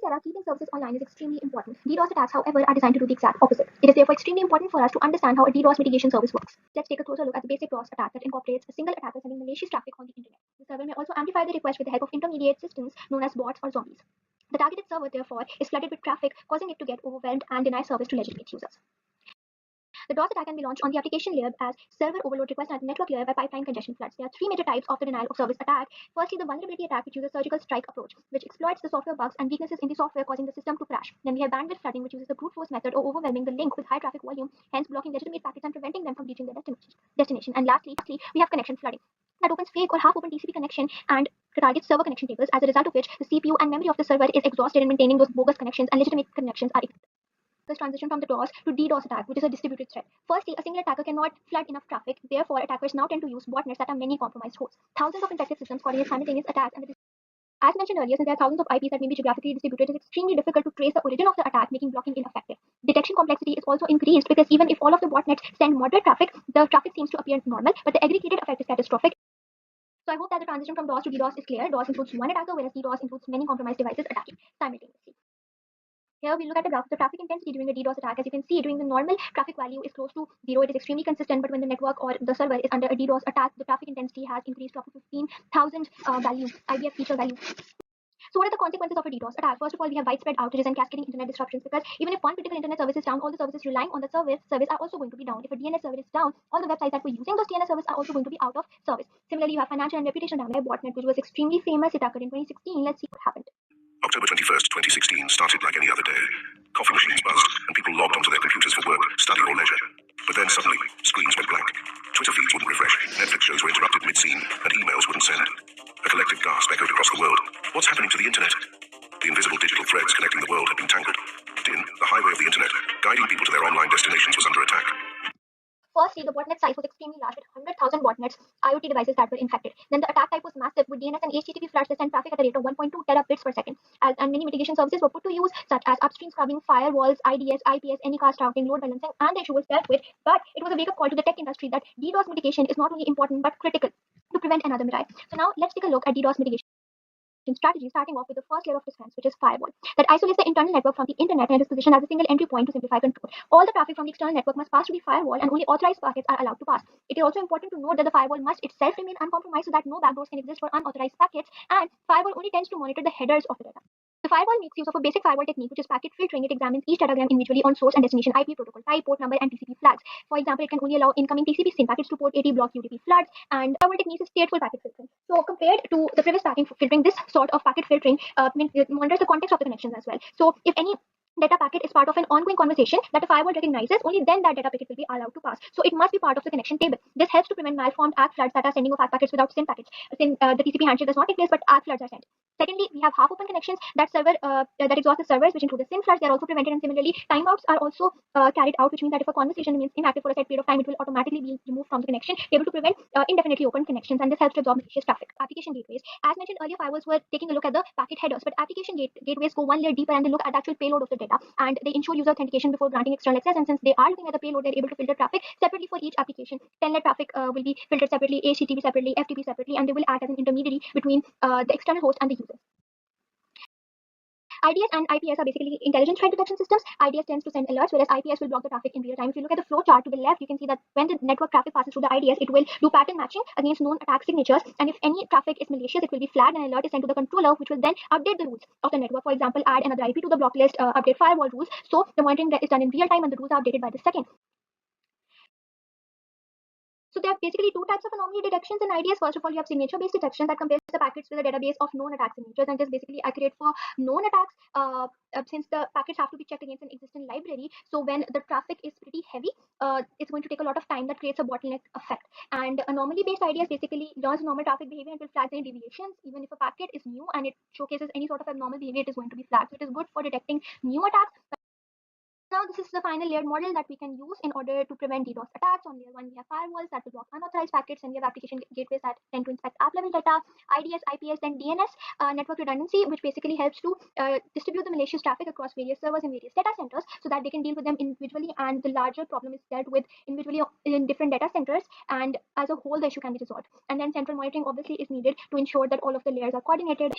era, keeping services online is extremely important. DDoS attacks, however, are designed to do the exact opposite. It is therefore extremely important for us to understand how a DDoS mitigation service works. Let's take a closer look at the basic DDoS attack that incorporates a single attacker sending malicious traffic on the internet. The server may also amplify the request with the help of intermediate systems known as bots or zombies. The targeted server, therefore, is flooded with traffic, causing it to get overwhelmed and deny service to legitimate users. The DOS attack can be launched on the application layer as server overload request and at the network layer by pipeline congestion floods. There are three major types of the denial of service attack. Firstly, the vulnerability attack, which uses surgical strike approach, which exploits the software bugs and weaknesses in the software, causing the system to crash. Then we have bandwidth flooding, which uses the brute force method or overwhelming the link with high traffic volume, hence blocking legitimate packets and preventing them from reaching their destination. And lastly, we have connection flooding that opens fake or half-open TCP connection and targets server connection tables, as a result of which the CPU and memory of the server is exhausted in maintaining those bogus connections, and legitimate connections are this transition from the DOS to DDoS attack, which is a distributed threat. Firstly, a single attacker cannot flood enough traffic. Therefore, attackers now tend to use botnets that have many compromised hosts. Thousands of infected systems coordinate simultaneous attacks, and as mentioned earlier, since there are thousands of IPs that may be geographically distributed, it is extremely difficult to trace the origin of the attack, making blocking ineffective. Detection complexity is also increased because even if all of the botnets send moderate traffic, the traffic seems to appear normal, but the aggregated effect is catastrophic. So I hope that the transition from DOS to DDoS is clear. DOS includes one attacker, whereas DDoS includes many compromised devices attacking simultaneously. Here we look at the graph of the traffic intensity during the DDoS attack. As you can see, during the normal traffic value is close to 0. It is extremely consistent, but when the network or the server is under a DDoS attack, the traffic intensity has increased to up to 15,000 value, IBF feature value. So what are the consequences of a DDoS attack? First of all, we have widespread outages and cascading internet disruptions, because even if one critical internet service is down, all the services relying on the service are also going to be down. If a DNS server is down, all the websites that were using those DNS servers are also going to be out of service. Similarly, you have financial and reputational damage. Botnet, which was extremely famous, it occurred in 2016. Let's see what happened. October 21st, 2016 started like any other day. Coffee machines buzzed, and people logged onto their computers for work, study, or leisure. But then suddenly, screens went blank. Twitter feeds wouldn't refresh, Netflix shows were interrupted mid-scene, and emails wouldn't send. A collective gasp echoed across the world. What's happening to the internet? The invisible digital threads connecting the world had been tangled. DIN, the highway of the internet, guiding people to their online destinations, was under attack. Firstly, the botnet size was extremely large, with 100,000 botnets, IoT devices that were infected. Then the attack type was massive, with DNS and HTTP floods that sent traffic at a rate of 1.2 terabits per second. And many mitigation services were put to use, such as upstream scrubbing, firewalls, IDS, IPS, anycast routing, load balancing, and the issue was dealt with. But it was a wake-up call to the tech industry that DDoS mitigation is not only important but critical to prevent another Mirai. So now let's take a look at DDoS mitigation strategy, starting off with the first layer of defense, which is firewall, that isolates the internal network from the internet and is positioned as a single entry point to simplify control. All the traffic from the external network must pass through the firewall, and only authorized packets are allowed to pass. It is also important to note that the firewall must itself remain uncompromised, so that no backdoors can exist for unauthorized packets, and firewall only tends to monitor the headers of the data. The firewall makes use of a basic firewall technique, which is packet filtering. It examines each datagram individually on source and destination IP, protocol type, port number, and TCP flags. For example, it can only allow incoming TCP SYN packets to port 80, block UDP floods, and firewall technique is stateful packet filtering. So compared to the previous packet filtering, this sort of packet filtering monitors the context of the connections as well. So if any data packet is part of an ongoing conversation that the firewall recognizes, only then that data packet will be allowed to pass. So it must be part of the connection table. This helps to prevent malformed ACK floods that are sending of ACK packets without SYN packets. The TCP handshake does not take place, but ACK floods are sent. Secondly, we have half-open connections that exhaust the servers, which include the SYN floods. They are also prevented, and similarly, timeouts are also carried out, which means that if a conversation remains inactive for a set period of time, it will automatically be removed from the connection, able to prevent indefinitely open connections, and this helps to absorb malicious traffic. Application gateways. As mentioned earlier, firewalls were taking a look at the packet headers, but application gateways go one layer deeper and they look at the actual payload of the data, and they ensure user authentication before granting external access. And since they are looking at the payload, they're able to filter traffic separately for each application. Telnet traffic will be filtered separately, HTTP separately, FTP separately, and they will act as an intermediary between the external host and the user. IDS and IPS are basically intelligent threat detection systems. IDS tends to send alerts, whereas IPS will block the traffic in real time. If you look at the flow chart to the left, you can see that when the network traffic passes through the IDS, it will do pattern matching against known attack signatures. And if any traffic is malicious, it will be flagged and an alert is sent to the controller, which will then update the rules of the network. For example, add another IP to the block list, update firewall rules. So the monitoring is done in real time and the rules are updated by the second. So there are basically two types of anomaly detections in IDS. First of all, you have signature-based detection that compares the packets with a database of known attack signatures, and is basically accurate for known attacks since the packets have to be checked against an existing library. So when the traffic is pretty heavy, it's going to take a lot of time. That creates a bottleneck effect. And anomaly-based IDS basically learns normal traffic behavior and will flag any deviations. Even if a packet is new and it showcases any sort of abnormal behavior, it is going to be flagged. So it is good for detecting new attacks. Now, this is the final layered model that we can use in order to prevent DDoS attacks. On layer 1, we have firewalls that will block unauthorized packets, and we have application gateways that tend to inspect app-level data, IDS, IPS, then DNS, network redundancy, which basically helps to distribute the malicious traffic across various servers and various data centers so that they can deal with them individually, and the larger problem is dealt with individually in different data centers, and as a whole, the issue can be resolved. And then central monitoring obviously is needed to ensure that all of the layers are coordinated.